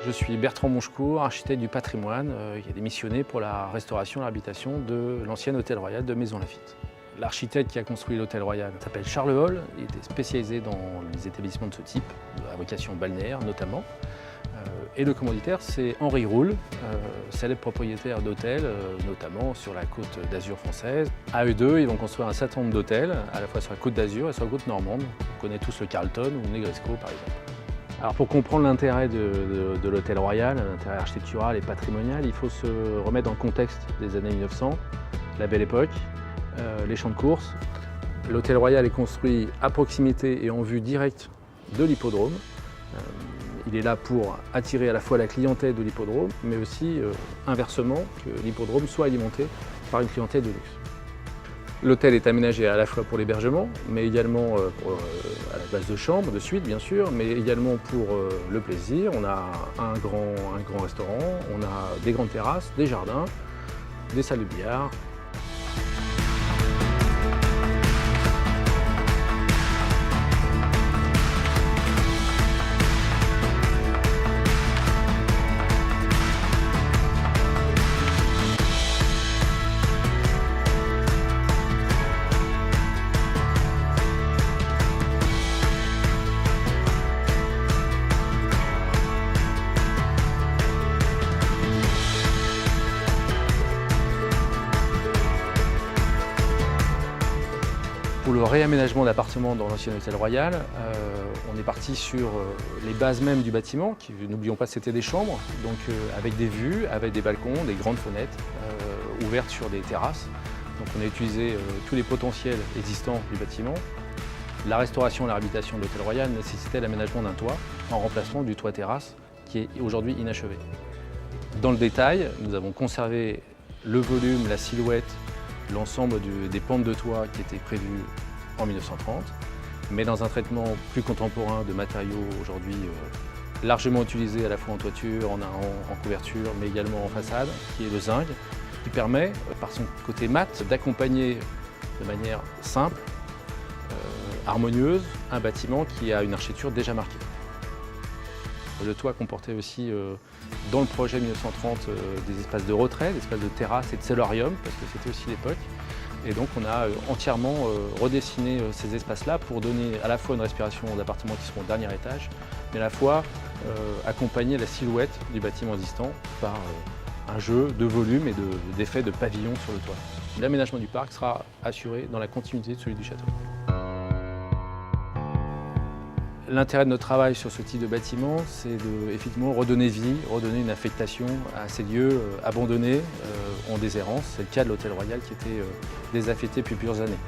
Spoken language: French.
Je suis Bertrand Monchecourt, architecte du patrimoine, qui a démissionné pour la restauration et l'habitation de l'ancien Hôtel Royal de Maisons Laffitte. L'architecte qui a construit l'Hôtel Royal s'appelle Charles Hall, il était spécialisé dans les établissements de ce type, à vocation balnéaire notamment. Et le commanditaire, c'est Henri Roule, célèbre propriétaire d'hôtels, notamment sur la côte d'Azur française. À eux deux, ils vont construire un certain nombre d'hôtels, à la fois sur la côte d'Azur et sur la côte normande. On connaît tous le Carlton ou le Negresco par exemple. Alors pour comprendre l'intérêt de l'Hôtel Royal, l'intérêt architectural et patrimonial, il faut se remettre dans le contexte des années 1900, la Belle Époque, les champs de course. L'Hôtel Royal est construit à proximité et en vue directe de l'hippodrome. Il est là pour attirer à la fois la clientèle de l'hippodrome, mais aussi inversement, que l'hippodrome soit alimenté par une clientèle de luxe. L'hôtel est aménagé à la fois pour l'hébergement, mais également à la base de chambres, de suites bien sûr, mais également pour le plaisir. On a un grand restaurant, on a des grandes terrasses, des jardins, des salles de billard. Pour le réaménagement d'appartements dans l'ancien Hôtel Royal, on est parti sur les bases mêmes du bâtiment, qui, n'oublions pas, c'était des chambres, donc avec des vues, avec des balcons, des grandes fenêtres ouvertes sur des terrasses. Donc on a utilisé tous les potentiels existants du bâtiment. La restauration et la réhabilitation de l'Hôtel Royal nécessitait l'aménagement d'un toit en remplacement du toit terrasse qui est aujourd'hui inachevé. Dans le détail, nous avons conservé le volume, la silhouette, l'ensemble des pentes de toit qui étaient prévues en 1930, mais dans un traitement plus contemporain de matériaux aujourd'hui largement utilisés à la fois en toiture, en couverture, mais également en façade, qui est le zinc, qui permet, par son côté mat, d'accompagner de manière simple, harmonieuse, un bâtiment qui a une architecture déjà marquée. Le toit comportait aussi, dans le projet 1930, des espaces de retrait, des espaces de terrasse et de solarium, parce que c'était aussi l'époque. Et donc on a entièrement redessiné ces espaces-là pour donner à la fois une respiration aux appartements qui seront au dernier étage, mais à la fois accompagner la silhouette du bâtiment existant par un jeu de volume et d'effets de pavillon sur le toit. L'aménagement du parc sera assuré dans la continuité de celui du château. L'intérêt de notre travail sur ce type de bâtiment, c'est de effectivement redonner vie, redonner une affectation à ces lieux abandonnés, en déshérence. C'est le cas de l'Hôtel Royal qui était désaffecté depuis plusieurs années.